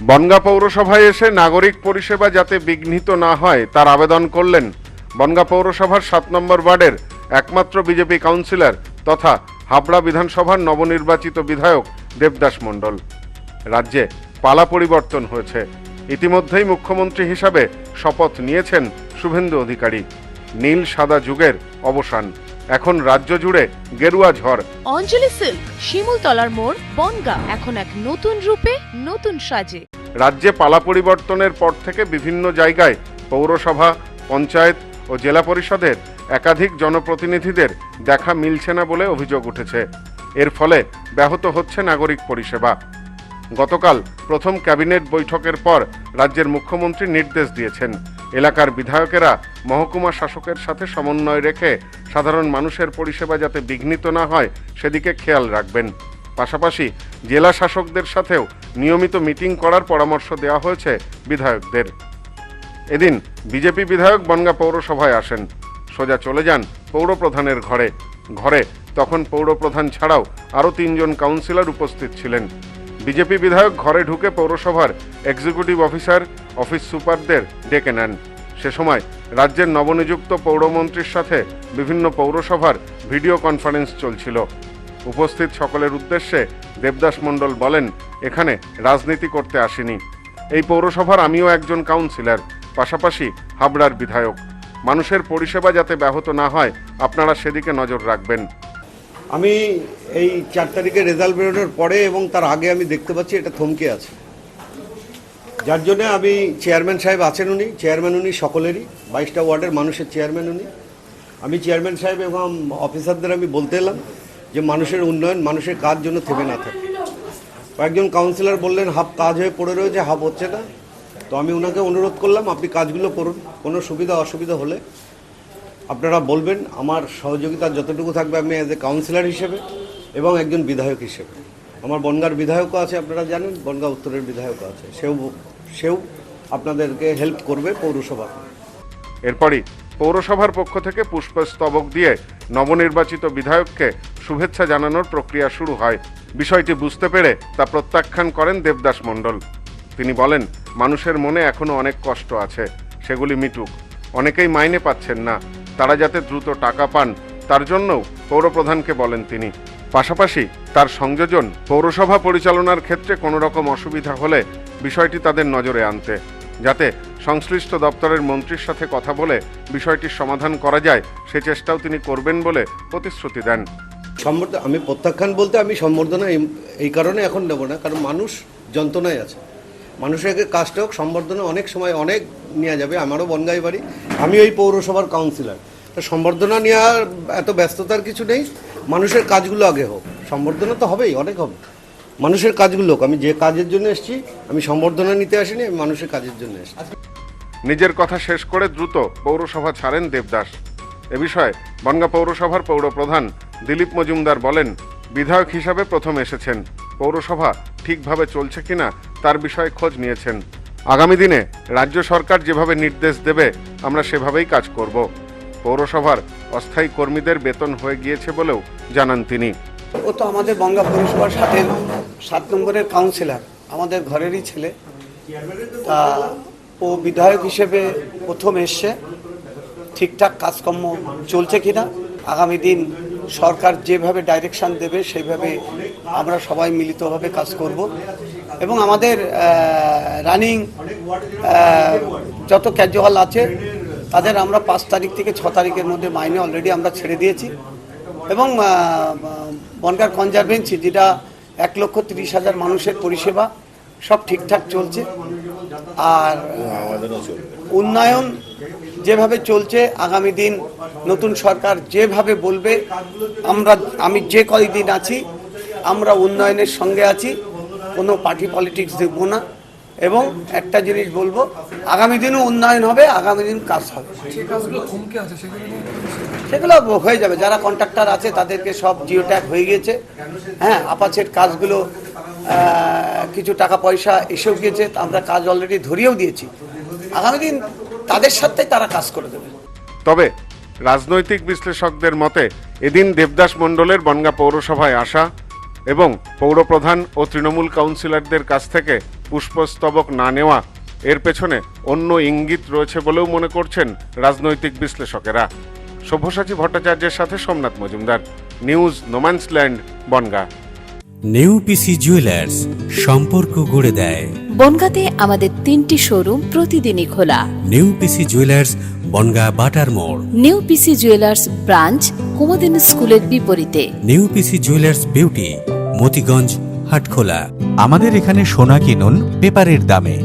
বনগাঁ পৌরসভায় এসে নাগরিক পরিষেবা যাতে বিঘ্নিত না হয় তার আবেদন করলেন বনগাঁ পৌরসভার 7 নম্বর ওয়ার্ডের একমাত্র বিজেপি কাউন্সিলর তথা হাবড়া বিধানসভার নবনির্বাচিত বিধায়ক দেবদাস মণ্ডল। রাজ্যে পালা পরিবর্তন হয়েছে। ইতিমধ্যেই মুখ্যমন্ত্রী হিসাবে শপথ নিয়েছেন শুভেন্দু অধিকারী। নীল সাদা যুগের অবসান, এখন রাজ্য জুড়ে গেরুয়া ঝড়। অঞ্জলি সিল্ক, শিমুলতলার মোড়, বনগাঁ, এখন এক নতুন রূপে, নতুন সাজে। রাজ্যে পালা পরিবর্তনের পর থেকে বিভিন্ন জায়গায় পৌরসভা, পঞ্চায়েত ও জেলা পরিষদের একাধিক জনপ্রতিনিধিদের দেখা মিলছে না বলে অভিযোগ উঠেছে। এর ফলে ব্যাহত হচ্ছে নাগরিক পরিষেবা। গতকাল প্রথম ক্যাবিনেট বৈঠকের পর রাজ্যের মুখ্যমন্ত্রী নির্দেশ দিয়েছেন, এলাকার বিধায়কেরা মহকুমা শাসকের সাথে সমন্বয় রেখে সাধারণ মানুষের পরিষেবা যাতে বিঘ্নিত না হয় সেদিকে খেয়াল রাখবেন। পাশাপাশি জেলা শাসকদের সাথেও নিয়মিত মিটিং করার পরামর্শ দেওয়া হয়েছে বিধায়কদের। এদিন বিজেপি বিধায়ক বনগাঁ পৌরসভায় আসেন, সোজা চলে যান পৌরপ্রধানের ঘরে তখন পৌরপ্রধান ছাড়াও আরও 3 জন কাউন্সিলর উপস্থিত ছিলেন। বিজেপি বিধায়ক ঘরে ঢুকে পৌরসভার এক্সিকিউটিভ অফিসার, অফিস সুপারদের ডেকে নেন। সে সময় রাজ্যের নবনিযুক্ত পৌরমন্ত্রীর সাথে বিভিন্ন পৌরসভার ভিডিও কনফারেন্স চলছিল। উপস্থিত সকলের উদ্দেশ্যে দেবদাস মণ্ডল বলেন, এখানে রাজনীতি করতে আসিনি। এই পৌরসভার আমিও একজন কাউন্সিলর, পাশাপাশি হাবড়ার বিধায়ক। মানুষের পরিষেবা যাতে ব্যাহত না হয় আপনারা সেদিকে নজর রাখবেন। আমি এই 4 তারিখে রেজাল্ট বেরোনোর পরে এবং তার আগে আমি দেখতে পাচ্ছি এটা থমকে আছে, যার জন্য আমি চেয়ারম্যান সাহেব আছেন, উনি চেয়ারম্যান, উনি সকলেরই 22টা ওয়ার্ডের মানুষের চেয়ারম্যান উনি। আমি চেয়ারম্যান সাহেব এবং অফিসারদের আমি বলতে এলাম যে মানুষের উন্নয়ন, মানুষের কাজ জন্য থেমে না থাকে। কয়েকজন কাউন্সিলর বললেন হাফ কাজ হয়ে পড়ে রয়েছে, হাফ হচ্ছে না। তো আমি ওনাকে অনুরোধ করলাম আপনি কাজগুলো করুন, কোনো সুবিধা অসুবিধা হলে আপনারা বলবেন, আমার সহযোগিতা যতটুকু থাকবে আমি অ্যাজ এ কাউন্সিলর হিসেবে এবং একজন বিধায়ক হিসেবে। আমার বনগাঁর বিধায়কও আছে, আপনারা জানেন, বনগাঁ উত্তরের বিধায়কও আছে, সেও আপনাদেরকে হেল্প করবে পৌরসভা। এরপরই পৌরসভার পক্ষ থেকে পুষ্পস্তবক দিয়ে নবনির্বাচিত বিধায়ককে শুভেচ্ছা জানানোর প্রক্রিয়া শুরু হয়। বিষয়টি বুঝতে পেরে তা প্রত্যাখ্যান করেন দেবদাস মণ্ডল। তিনি বলেন, মানুষের মনে এখনো অনেক কষ্ট আছে, সেগুলি মিটুক। অনেকেই মাইনে পাচ্ছেন না, তারা যাতে দ্রুত টাকা পান তার জন্যও পৌরপ্রধানকে বলেন তিনি। পাশাপাশি তার সংযোজন পৌরসভা পরিচালনার ক্ষেত্রে কোনো রকম অসুবিধা হলে বিষয়টি তাদের নজরে আনতে, যাতে সংশ্লিষ্ট দপ্তরের মন্ত্রীর সাথে কথা বলে বিষয়টির সমাধান করা যায় সে চেষ্টাও তিনি করবেন বলে প্রতিশ্রুতি দেন। আমি প্রত্যাখ্যান বলতে আমি সম্বর্ধনা এই কারণে এখন নেব না, কারণ মানুষ যন্ত্রণায় আছে। মানুষের কাজটা হোক, সম্বর্ধনা অনেক সময় অনেক নেওয়া যাবে। আমারও বনগাঁই বাড়ি, আমি ওই পৌরসভার কাউন্সিলর। তো সম্বর্ধনা নেওয়ার এত ব্যস্ততার কিছু নেই, মানুষের কাজগুলো আগে হোক। সম্বর্ধনা তো হবেই, অনেক হবে, মানুষের কাজগুলো হোক। আমি যে কাজের জন্য এসেছি, আমি সম্বর্ধনা নিতে আসিনি, আমি মানুষের কাজের জন্য এসেছি। নিজের কথা শেষ করে দ্রুত পৌরসভা ছাড়েন দেবদাস। এ বিষয়ে বনগাঁ পৌরসভার পৌরপ্রধান দিলীপ মজুমদার বলেন, বিধায়ক হিসাবে প্রথম এসেছেন, পৌরসভা ঠিকভাবে চলছে কিনা তার বিষয়ে খোঁজ নিয়েছেন। আগামী দিনে রাজ্য সরকার যেভাবে নির্দেশ দেবে আমরা সেভাবেই কাজ করব। পৌরসভার অস্থায়ী কর্মীদের বেতন হয়ে গিয়েছে বলেও জানান তিনি। ও তো আমাদের বনগাঁ পৌরসভার 7 নম্বরের কাউন্সিলর, আমাদের ঘরেরই ছেলে। তা ও বিধায়ক হিসেবে প্রথম এসছে, ঠিকঠাক কাজকর্ম চলছে কিনা আগামী দিন সরকার যেভাবে ডাইরেকশন দেবে সেইভাবে আমরা সবাই মিলিতভাবে কাজ করব। এবং আমাদের রানিং যত ক্যাজুয়াল আছে তাদের আমরা 5 তারিখ থেকে 6 তারিখের মধ্যে মাইনে অলরেডি আমরা ছেড়ে দিয়েছি। এবং বনগাঁ কনজারভেন্সি, যেটা 1,30,000 মানুষের পরিষেবা, সব ঠিকঠাক চলছে। আর উন্নয়ন যেভাবে চলছে, আগামী দিন নতুন সরকার যেভাবে বলবে, আমি যে কয়েকদিন আছি আমরা উন্নয়নের সঙ্গে আছি, কোনো পার্টি পলিটিক্স দেখব না। এবং একটা জিনিস বলবো, আগামী দিনও উন্নয়ন হবে, আগামী দিন কাজ হবে। সেগুলো হয়ে যাবে, যারা কন্ট্রাক্টর আছে তাদেরকে সব জিও ট্যাগ হয়ে গিয়েছে। হ্যাঁ, আপাচের কাজগুলো কিছু টাকা পয়সা এসেও গিয়েছে, আমরা কাজ অলরেডি ধরিয়েও দিয়েছি। আগামী দিন তাদের সাথে তারা কাজ করে দেবে। তবে রাজনৈতিক বিশ্লেষকদের মতে এদিন দেবদাস মণ্ডলের বনগাঁ পৌরসভায় আসা এবং পৌরপ্রধান ও তৃণমূল কাউন্সিলরদের কাছ থেকে পুষ্পস্তবক না নেওয়া এর পেছনে অন্য ইঙ্গিত রয়েছে বলেও মনে করছেন রাজনৈতিক বিশ্লেষকেরা। সব্যসাচী ভট্টাচার্যের সাথে Somnath Majumdar, news no man's land, Bongaon. New PC jewellers, সম্পর্ক গড়ে দেয়। বনগাঁতে আমাদের 3টি শোরুম প্রতিদিনই খোলা। নিউ পিসি জুয়েলার্স, বনগাঁ বাটার মোড়। New PC jewellers branch Kumudini স্কুলের বিপরীতে। New PC jewellers beauty, Motiganj, Hatkhola. আমাদের এখানে সোনা কিনুন পেপারের দামে।